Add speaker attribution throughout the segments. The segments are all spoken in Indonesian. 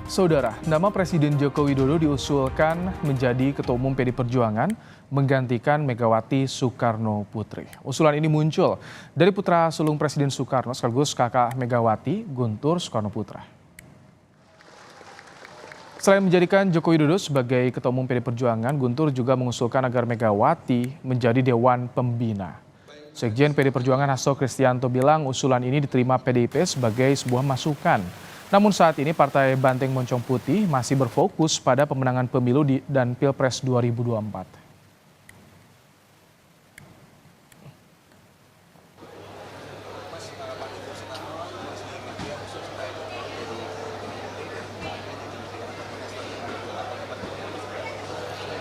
Speaker 1: Saudara, nama Presiden Joko Widodo diusulkan menjadi Ketua Umum PD Perjuangan menggantikan Megawati Soekarno Putri. Usulan ini muncul dari putra sulung Presiden Soekarno sekaligus kakak Megawati, Guntur Soekarno Putra. Selain menjadikan Joko Widodo sebagai Ketua Umum PD Perjuangan, Guntur juga mengusulkan agar Megawati menjadi Dewan Pembina. Sekjen PD Perjuangan Hasto Kristianto bilang usulan ini diterima PDIP sebagai sebuah masukan. Namun saat ini Partai Banteng Moncong Putih masih berfokus pada pemenangan pemilu dan Pilpres 2024.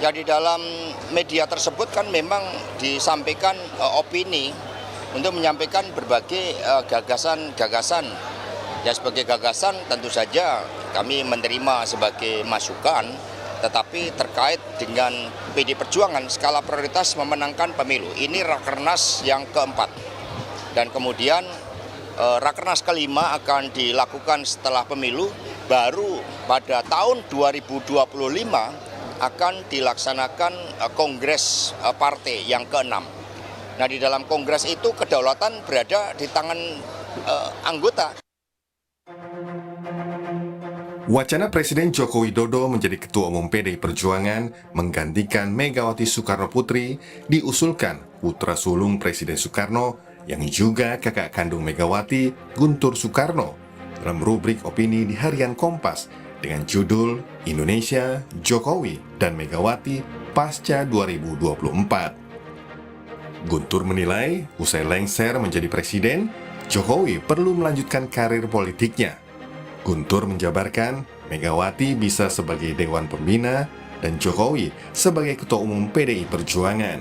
Speaker 2: Ya, di dalam media tersebut kan memang disampaikan opini untuk menyampaikan berbagai gagasan-gagasan. Ya, sebagai gagasan tentu saja kami menerima sebagai masukan, tetapi terkait dengan PD Perjuangan skala prioritas memenangkan pemilu. Ini Rakernas yang keempat. Dan kemudian Rakernas kelima akan dilakukan setelah pemilu, baru pada tahun 2025 akan dilaksanakan kongres partai yang keenam. Nah, di dalam kongres itu kedaulatan berada di tangan anggota.
Speaker 3: Wacana Presiden Joko Widodo menjadi Ketua Umum PDI Perjuangan menggantikan Megawati Soekarno Putri diusulkan putra sulung Presiden Soekarno yang juga kakak kandung Megawati, Guntur Soekarno, dalam rubrik opini di harian Kompas dengan judul Indonesia, Jokowi, dan Megawati Pasca 2024. Guntur menilai usai lengser menjadi presiden, Jokowi perlu melanjutkan karir politiknya. Guntur menjabarkan Megawati bisa sebagai Dewan Pembina dan Jokowi sebagai Ketua Umum PDI Perjuangan.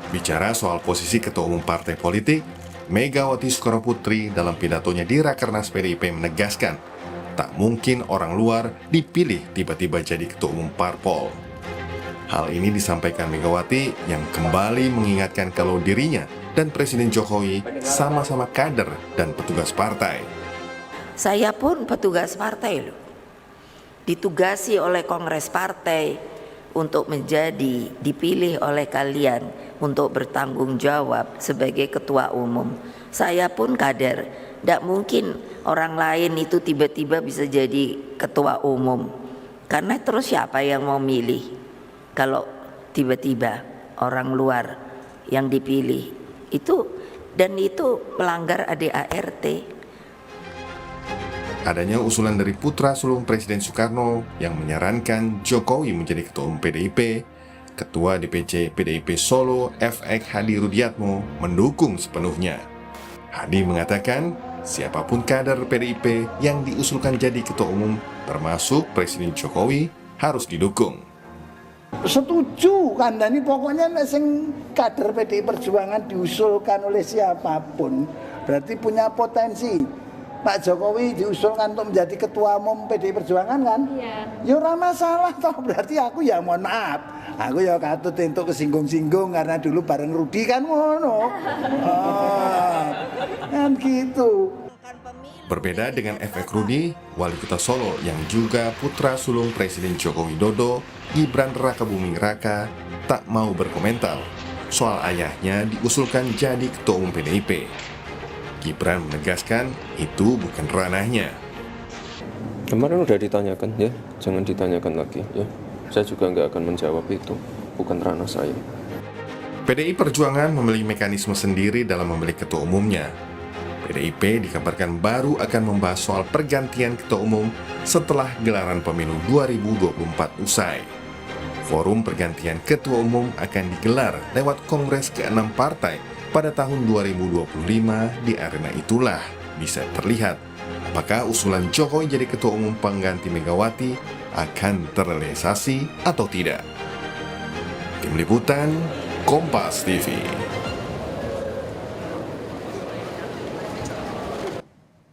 Speaker 3: Bicara soal posisi Ketua Umum partai politik, Megawati Soekarno Putri dalam pidatonya di Rakernas PDIP menegaskan tak mungkin orang luar dipilih tiba-tiba jadi Ketua Umum parpol. Hal ini disampaikan Megawati yang kembali mengingatkan kalau dirinya dan Presiden Jokowi sama-sama kader dan petugas partai.
Speaker 4: Saya pun petugas partai loh, ditugasi oleh Kongres Partai untuk menjadi dipilih oleh kalian untuk bertanggung jawab sebagai Ketua Umum. Saya pun kader, tidak mungkin orang lain itu tiba-tiba bisa jadi Ketua Umum. Karena terus siapa yang mau milih kalau tiba-tiba orang luar yang dipilih itu, dan itu melanggar ADART.
Speaker 3: Adanya usulan dari putra sulung Presiden Soekarno yang menyarankan Jokowi menjadi Ketua Umum PDIP, Ketua DPC PDIP Solo FX Hadi Rudiatmo mendukung sepenuhnya. Hadi mengatakan siapapun kader PDIP yang diusulkan jadi Ketua Umum termasuk Presiden Jokowi harus didukung.
Speaker 5: Setuju kandhani, pokoknya sing kader PDI Perjuangan diusulkan oleh siapapun berarti punya potensi. Pak Jokowi diusulkan untuk menjadi Ketua Umum PDI Perjuangan kan? Iya. Ya ora masalah toh, berarti aku ya mohon maaf. Aku ya katut untuk kesinggung-singgung karena dulu bareng Rudi kan ngono. Kan gitu.
Speaker 3: Berbeda dengan efek Rudi, Wali Kota Solo yang juga putra sulung Presiden Joko Widodo, Gibran Rakabuming Raka, tak mau berkomentar soal ayahnya diusulkan jadi Ketua Umum PDIP. Gibran menegaskan itu bukan ranahnya.
Speaker 6: Kemarin udah ditanyakan ya, jangan ditanyakan lagi ya. Saya juga nggak akan menjawab itu, bukan ranah saya.
Speaker 3: PDI Perjuangan memiliki mekanisme sendiri dalam memilih ketua umumnya. PDIP dikabarkan baru akan membahas soal pergantian ketua umum setelah gelaran pemilu 2024 usai. Forum pergantian ketua umum akan digelar lewat Kongres ke-6 partai pada tahun 2025. Di arena itulah bisa terlihat apakah usulan Jokowi jadi ketua umum pengganti Megawati akan terrealisasi atau tidak. Tim Liputan Kompas TV.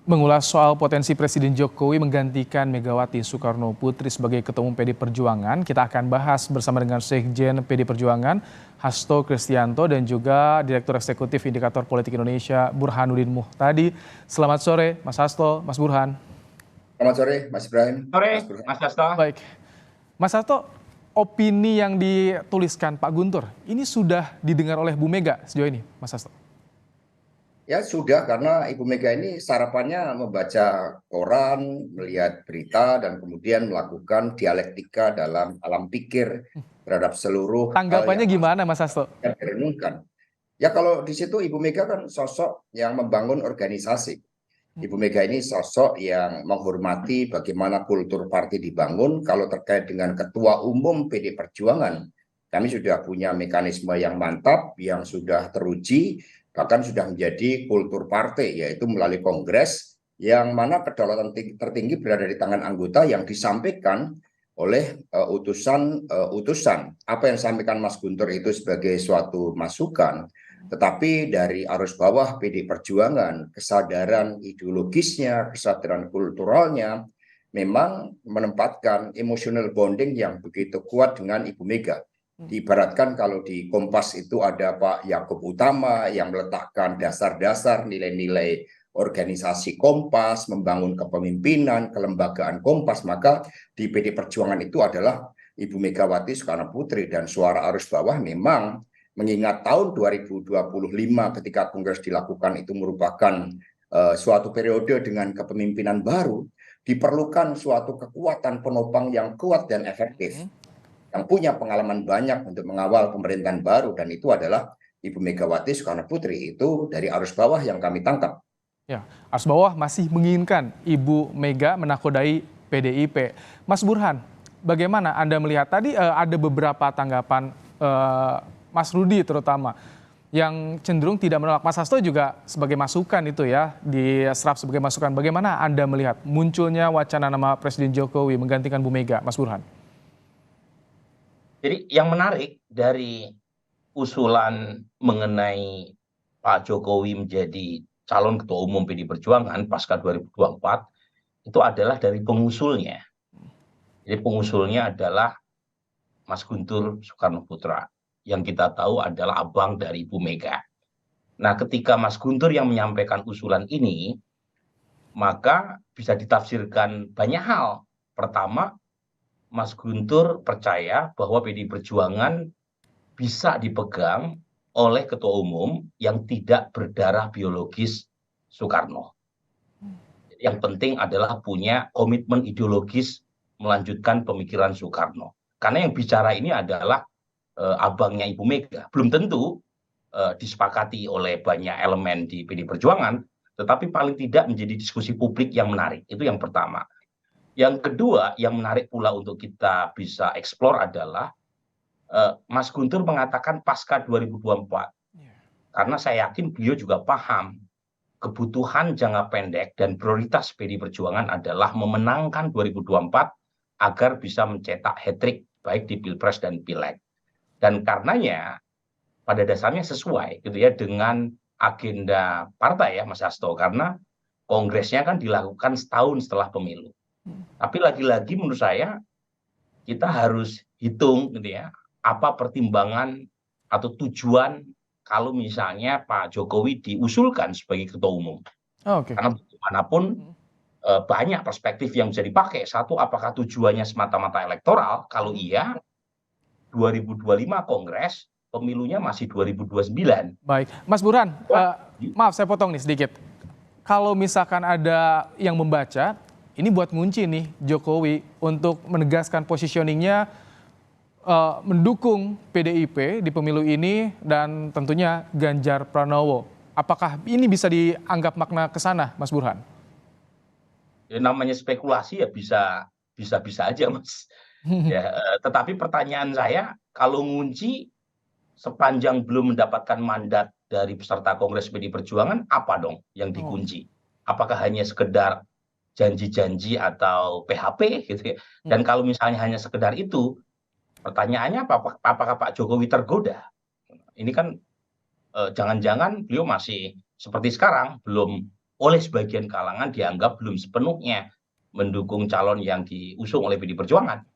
Speaker 1: Mengulas soal potensi Presiden Jokowi menggantikan Megawati Soekarno Putri sebagai Ketua Umum PD Perjuangan, kita akan bahas bersama dengan Sekjen PD Perjuangan Hasto Kristianto dan juga Direktur Eksekutif Indikator Politik Indonesia Burhanuddin Muhtadi. Selamat sore Mas Hasto, Mas Burhan.
Speaker 2: Selamat sore, Mas Ibrahim.
Speaker 7: Sore,
Speaker 2: Mas Burhan.
Speaker 7: Mas Hasto.
Speaker 1: Baik, Mas Hasto, opini yang dituliskan Pak Guntur ini sudah didengar oleh Bu Mega sejauh ini, Mas Hasto?
Speaker 2: Ya sudah, karena Ibu Mega ini sarapannya membaca koran, melihat berita, dan kemudian melakukan dialektika dalam alam pikir terhadap seluruh hal
Speaker 1: Tanggapannya
Speaker 2: yang
Speaker 1: gimana, Mas Hasto?
Speaker 2: direnungkan. Ya kalau di situ Ibu Mega kan sosok yang membangun organisasi. Ibu Mega ini sosok yang menghormati bagaimana kultur partai dibangun. Kalau terkait dengan Ketua Umum PD Perjuangan, kami sudah punya mekanisme yang mantap, yang sudah teruji, bahkan sudah menjadi kultur partai, yaitu melalui kongres, yang mana kedaulatan tertinggi berada di tangan anggota yang disampaikan oleh utusan. Apa yang disampaikan Mas Guntur itu sebagai suatu masukan, tetapi dari arus bawah PD Perjuangan, kesadaran ideologisnya, kesadaran kulturalnya, memang menempatkan emotional bonding yang begitu kuat dengan Ibu Mega. Diibaratkan kalau di Kompas itu ada Pak Yakub Utama yang meletakkan dasar-dasar nilai-nilai organisasi Kompas, membangun kepemimpinan, kelembagaan Kompas, maka di PD Perjuangan itu adalah Ibu Megawati Soekarno Putri. Dan suara arus bawah memang mengingat tahun 2025 ketika Kongres dilakukan itu merupakan suatu periode dengan kepemimpinan baru, diperlukan suatu kekuatan penopang yang kuat dan efektif, yang punya pengalaman banyak untuk mengawal pemerintahan baru, dan itu adalah Ibu Megawati Soekarno Putri. Itu dari arus bawah yang kami tangkap.
Speaker 1: Ya, arus bawah masih menginginkan Ibu Mega menakodai PDIP. Mas Burhan, bagaimana Anda melihat tadi ada beberapa tanggapan Mas Rudi terutama yang cenderung tidak menolak. Mas Hasto juga sebagai masukan itu ya, diserap sebagai masukan. Bagaimana Anda melihat munculnya wacana nama Presiden Jokowi menggantikan Bu Mega, Mas Burhan?
Speaker 7: Jadi yang menarik dari usulan mengenai Pak Jokowi menjadi calon ketua umum PD Perjuangan pasca 2024 itu adalah dari pengusulnya. Jadi pengusulnya adalah Mas Guntur Soekarno Putra, yang kita tahu adalah abang dari Ibu Mega. Nah, ketika Mas Guntur yang menyampaikan usulan ini, maka bisa ditafsirkan banyak hal. Pertama, Mas Guntur percaya bahwa PD Perjuangan bisa dipegang oleh ketua umum yang tidak berdarah biologis Soekarno. Yang penting adalah punya komitmen ideologis melanjutkan pemikiran Soekarno. Karena yang bicara ini adalah abangnya Ibu Mega. Belum tentu disepakati oleh banyak elemen di PD Perjuangan, tetapi paling tidak menjadi diskusi publik yang menarik. Itu yang pertama. Yang kedua, yang menarik pula untuk kita bisa eksplor adalah Mas Guntur mengatakan pasca 2024. Karena saya yakin beliau juga paham kebutuhan jangka pendek dan prioritas PD Perjuangan adalah memenangkan 2024 agar bisa mencetak hat-trick baik di Pilpres dan Pileg. Dan karenanya pada dasarnya sesuai gitu ya dengan agenda partai ya Mas Hasto, karena kongresnya kan dilakukan setahun setelah pemilu. Tapi lagi-lagi menurut saya kita harus hitung gitu ya, apa pertimbangan atau tujuan kalau misalnya Pak Jokowi diusulkan sebagai ketua umum. Karena bagaimanapun banyak perspektif yang bisa dipakai. Satu, apakah tujuannya semata-mata elektoral? Kalau iya, 2025 Kongres, pemilunya masih 2029.
Speaker 1: Baik, Mas Burhan, maaf saya potong nih sedikit. Kalau misalkan ada yang membaca, ini buat ngunci nih Jokowi untuk menegaskan positioningnya mendukung PDIP di pemilu ini dan tentunya Ganjar Pranowo. Apakah ini bisa dianggap makna ke sana, Mas Burhan?
Speaker 7: Ya, namanya spekulasi ya bisa aja, Mas. Ya, tetapi pertanyaan saya, kalau ngunci sepanjang belum mendapatkan mandat dari peserta Kongres PD Perjuangan, apa dong yang dikunci? Apakah hanya sekedar janji-janji atau PHP gitu ya? Dan kalau misalnya hanya sekedar itu, pertanyaannya apakah Pak Jokowi tergoda? Ini kan jangan-jangan beliau masih seperti sekarang, belum oleh sebagian kalangan dianggap belum sepenuhnya mendukung calon yang diusung oleh PD Perjuangan.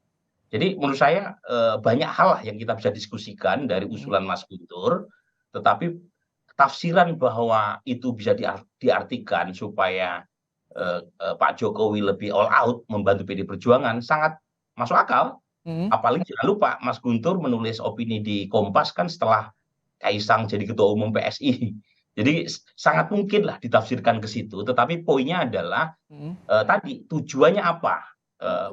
Speaker 7: Jadi menurut saya banyak hal yang kita bisa diskusikan dari usulan Mas Guntur, tetapi tafsiran bahwa itu bisa diartikan supaya Pak Jokowi lebih all out membantu PD Perjuangan sangat masuk akal. Apalagi jangan lupa Mas Guntur menulis opini di Kompas kan setelah Kaisang jadi ketua umum PSI. Jadi sangat mungkin lah ditafsirkan ke situ. Tetapi poinnya adalah tadi tujuannya apa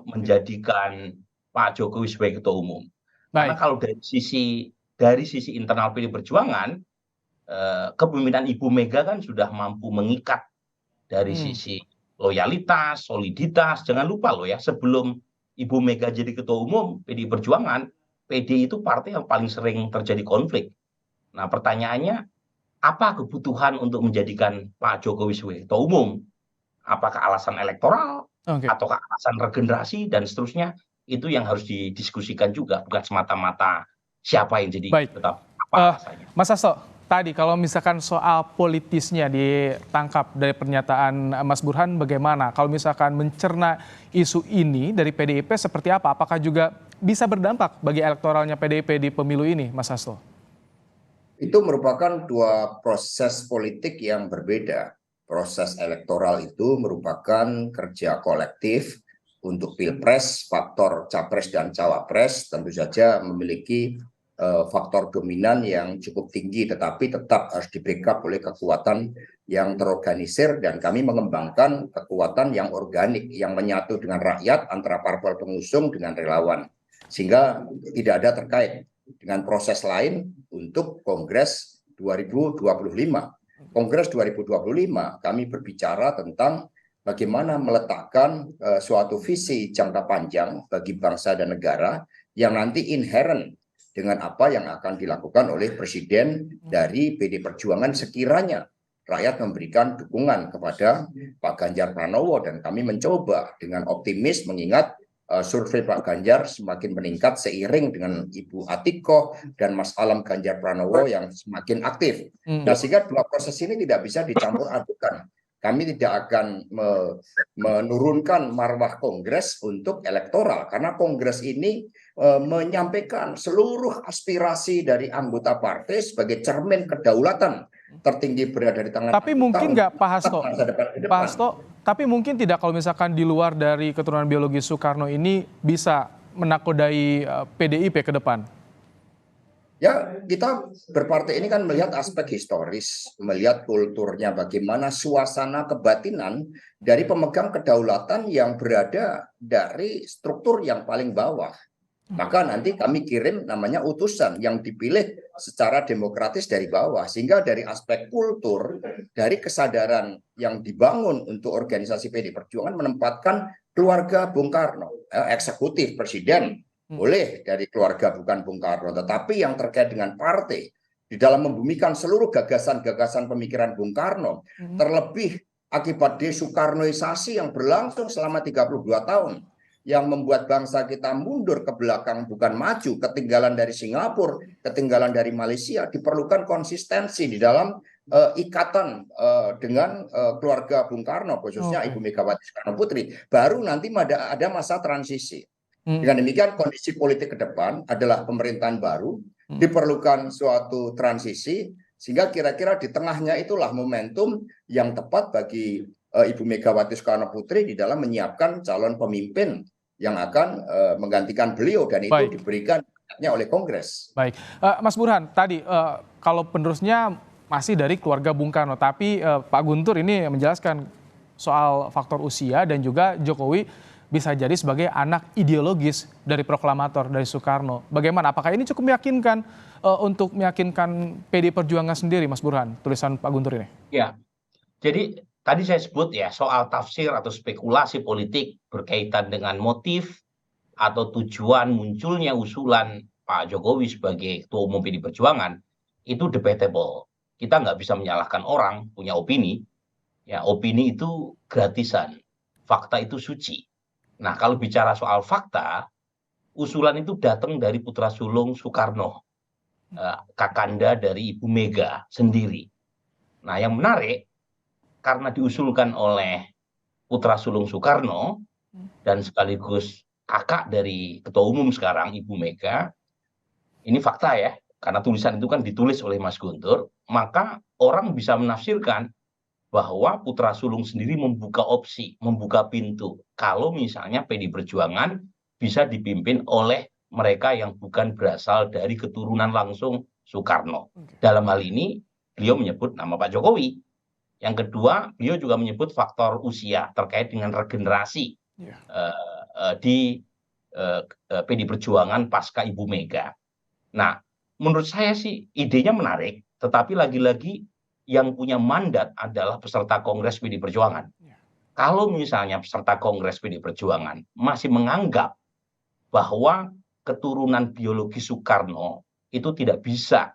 Speaker 7: menjadikan Pak Jokowi sebagai ketua umum. Karena
Speaker 1: Baik.
Speaker 7: kalau dari sisi internal PD Perjuangan, kepemimpinan Ibu Mega kan sudah mampu mengikat dari sisi loyalitas, soliditas. Jangan lupa loh ya, sebelum Ibu Mega jadi ketua umum PD Perjuangan, PD itu partai yang paling sering terjadi konflik. Nah, pertanyaannya, apa kebutuhan untuk menjadikan Pak Jokowi sebagai ketua umum? Apakah alasan elektoral, ataukah alasan regenerasi, dan seterusnya? Itu yang harus didiskusikan juga, bukan semata-mata siapa yang jadi tetap apa alasannya.
Speaker 1: Mas Hasto, tadi kalau misalkan soal politisnya ditangkap dari pernyataan Mas Burhan, bagaimana? Kalau misalkan mencerna isu ini dari PDIP seperti apa? Apakah juga bisa berdampak bagi elektoralnya PDIP di pemilu ini, Mas Hasto?
Speaker 2: Itu merupakan dua proses politik yang berbeda. Proses elektoral itu merupakan kerja kolektif. Untuk pilpres, faktor capres dan cawapres tentu saja memiliki faktor dominan yang cukup tinggi, tetapi tetap harus di-backup oleh kekuatan yang terorganisir, dan kami mengembangkan kekuatan yang organik, yang menyatu dengan rakyat antara parpol pengusung dengan relawan, sehingga tidak ada terkait dengan proses lain untuk Kongres 2025. Kongres 2025 kami berbicara tentang bagaimana meletakkan suatu visi jangka panjang bagi bangsa dan negara yang nanti inherent dengan apa yang akan dilakukan oleh Presiden dari PD Perjuangan sekiranya rakyat memberikan dukungan kepada Pak Ganjar Pranowo. Dan kami mencoba dengan optimis mengingat survei Pak Ganjar semakin meningkat seiring dengan Ibu Atiko dan Mas Alam Ganjar Pranowo yang semakin aktif. Nah, sehingga dua proses ini tidak bisa dicampur adukan. Kami tidak akan menurunkan marwah Kongres untuk elektoral, karena Kongres ini menyampaikan seluruh aspirasi dari anggota partai sebagai cermin kedaulatan tertinggi berada di tangan.
Speaker 1: Tapi mungkin nggak Pak Hasto, tapi mungkin tidak kalau misalkan di luar dari keturunan biologis Soekarno ini bisa menakodai PDIP ke depan?
Speaker 2: Ya, kita berpartai ini kan melihat aspek historis, melihat kulturnya, bagaimana suasana kebatinan dari pemegang kedaulatan yang berada dari struktur yang paling bawah. Maka nanti kami kirim namanya utusan yang dipilih secara demokratis dari bawah, sehingga dari aspek kultur, dari kesadaran yang dibangun untuk organisasi PD Perjuangan menempatkan keluarga Bung Karno, eksekutif presiden, boleh dari keluarga bukan Bung Karno, tetapi yang terkait dengan partai di dalam membumikan seluruh gagasan-gagasan pemikiran Bung Karno, terlebih akibat desoekarnoisasi yang berlangsung selama 32 tahun, yang membuat bangsa kita mundur ke belakang bukan maju, ketinggalan dari Singapura, ketinggalan dari Malaysia. Diperlukan konsistensi di dalam ikatan dengan keluarga Bung Karno, khususnya Ibu Megawati Soekarno Putri. Baru nanti ada masa transisi. Dengan demikian kondisi politik ke depan adalah pemerintahan baru, diperlukan suatu transisi, sehingga kira-kira di tengahnya itulah momentum yang tepat bagi Ibu Megawati Soekarno Putri di dalam menyiapkan calon pemimpin yang akan menggantikan beliau, dan itu diberikan oleh Kongres.
Speaker 1: Baik, Mas Burhan, tadi kalau penerusnya masih dari keluarga Bung Karno, tapi Pak Guntur ini menjelaskan soal faktor usia dan juga Jokowi bisa jadi sebagai anak ideologis dari proklamator dari Soekarno. Bagaimana? Apakah ini cukup meyakinkan untuk meyakinkan PD Perjuangan sendiri, Mas Burhan, tulisan Pak Guntur ini?
Speaker 7: Ya, jadi tadi saya sebut ya soal tafsir atau spekulasi politik berkaitan dengan motif atau tujuan munculnya usulan Pak Jokowi sebagai ketua umum PD Perjuangan itu debatable. Kita nggak bisa menyalahkan orang punya opini. Ya, opini itu gratisan, fakta itu suci. Nah, kalau bicara soal fakta, usulan itu datang dari putra sulung Soekarno, kakanda dari Ibu Mega sendiri. Nah, yang menarik, karena diusulkan oleh putra sulung Soekarno dan sekaligus kakak dari ketua umum sekarang Ibu Mega, ini fakta ya, karena tulisan itu kan ditulis oleh Mas Guntur, maka orang bisa menafsirkan bahwa putra sulung sendiri membuka opsi, membuka pintu. Kalau misalnya PD Perjuangan bisa dipimpin oleh mereka yang bukan berasal dari keturunan langsung Soekarno. Dalam hal ini, beliau menyebut nama Pak Jokowi. Yang kedua, beliau juga menyebut faktor usia terkait dengan regenerasi di PD Perjuangan pasca Ibu Mega. Nah, menurut saya sih idenya menarik, tetapi lagi-lagi yang punya mandat adalah peserta Kongres PD Perjuangan. Kalau misalnya peserta Kongres PD Perjuangan masih menganggap bahwa keturunan biologi Soekarno itu tidak bisa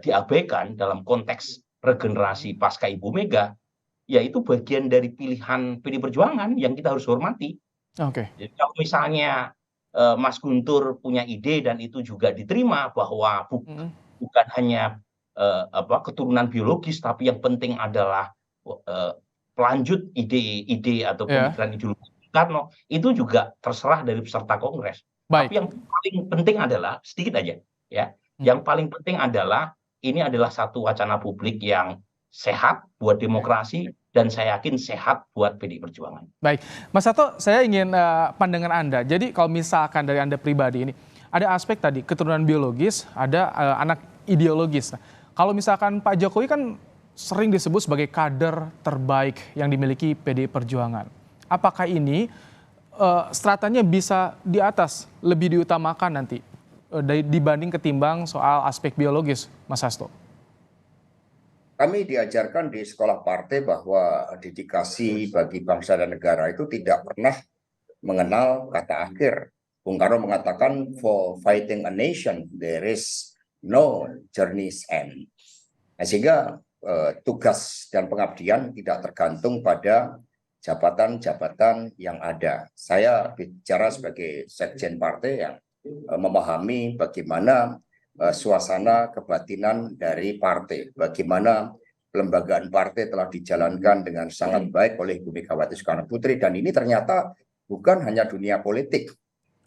Speaker 7: diabaikan dalam konteks regenerasi pasca Ibu Mega, ya itu bagian dari pilihan PD Perjuangan yang kita harus hormati. Jadi kalau misalnya Mas Guntur punya ide dan itu juga diterima bahwa bukan hanya keturunan biologis, tapi yang penting adalah pelanjut ide-ide atau pemikiran ideologi Soekarno, itu juga terserah dari peserta Kongres. Tapi yang paling penting adalah, sedikit aja ya, yang paling penting adalah ini adalah satu wacana publik yang sehat buat demokrasi dan saya yakin sehat buat PD Perjuangan.
Speaker 1: Baik, Mas Hasto, saya ingin pandangan Anda. Jadi kalau misalkan dari Anda pribadi ini, ada aspek tadi keturunan biologis, ada anak ideologis. Nah, kalau misalkan Pak Jokowi kan sering disebut sebagai kader terbaik yang dimiliki PD Perjuangan. Apakah ini stratanya bisa di atas, lebih diutamakan nanti dibanding ketimbang soal aspek biologis, Mas Hasto?
Speaker 2: Kami diajarkan di sekolah partai bahwa dedikasi bagi bangsa dan negara itu tidak pernah mengenal kata akhir. Bung Karno mengatakan, for fighting a nation, there is no journey's end. Nah, sehingga tugas dan pengabdian tidak tergantung pada jabatan-jabatan yang ada. Saya bicara sebagai sekjen partai yang memahami bagaimana suasana kebatinan dari partai, bagaimana pelembagaan partai telah dijalankan dengan sangat baik oleh Ibu Megawati Soekarno Putri, dan ini ternyata bukan hanya dunia politik.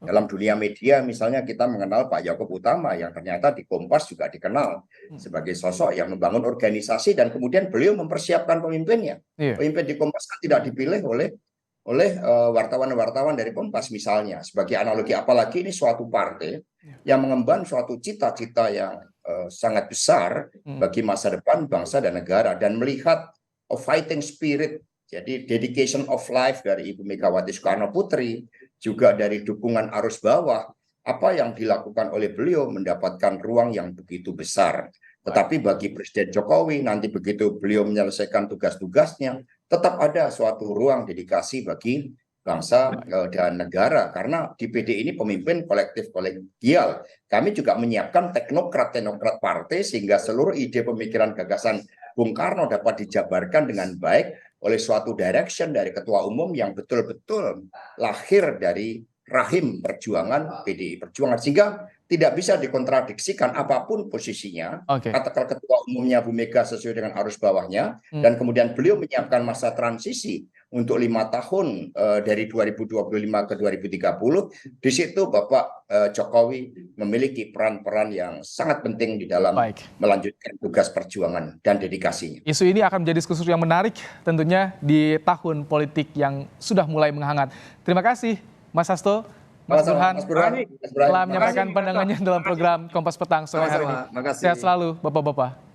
Speaker 2: Dalam dunia media misalnya kita mengenal Pak Yaakob Utama yang ternyata di Kompas juga dikenal sebagai sosok yang membangun organisasi dan kemudian beliau mempersiapkan pemimpinnya. Pemimpin di Kompas kan tidak dipilih oleh wartawan-wartawan dari Kompas misalnya, sebagai analogi, apalagi ini suatu partai yang mengemban suatu cita-cita yang sangat besar bagi masa depan bangsa dan negara, dan melihat a fighting spirit, jadi dedication of life dari Ibu Megawati Soekarno Putri, juga dari dukungan arus bawah, apa yang dilakukan oleh beliau mendapatkan ruang yang begitu besar. Tetapi bagi Presiden Jokowi, nanti begitu beliau menyelesaikan tugas-tugasnya, tetap ada suatu ruang dedikasi bagi bangsa dan negara. Karena di PD ini pemimpin kolektif kolegial. Kami juga menyiapkan teknokrat-teknokrat partai sehingga seluruh ide pemikiran gagasan Bung Karno dapat dijabarkan dengan baik oleh suatu direction dari ketua umum yang betul-betul lahir dari rahim perjuangan PDI Perjuangan, sehingga tidak bisa dikontradiksikan apapun posisinya. Katakan ketua umumnya Bu Mega sesuai dengan arus bawahnya, dan kemudian beliau menyiapkan masa transisi untuk 5 tahun dari 2025 ke 2030. Di situ Bapak Jokowi memiliki peran-peran yang sangat penting di dalam melanjutkan tugas perjuangan dan dedikasinya.
Speaker 1: Isu ini akan menjadi diskusi yang menarik tentunya di tahun politik yang sudah mulai menghangat. Terima kasih Mas Hasto, Mas Burhan telah menyampaikan pandangannya dalam program Kompas Petang sore hari ini. Sehat selalu Bapak-bapak.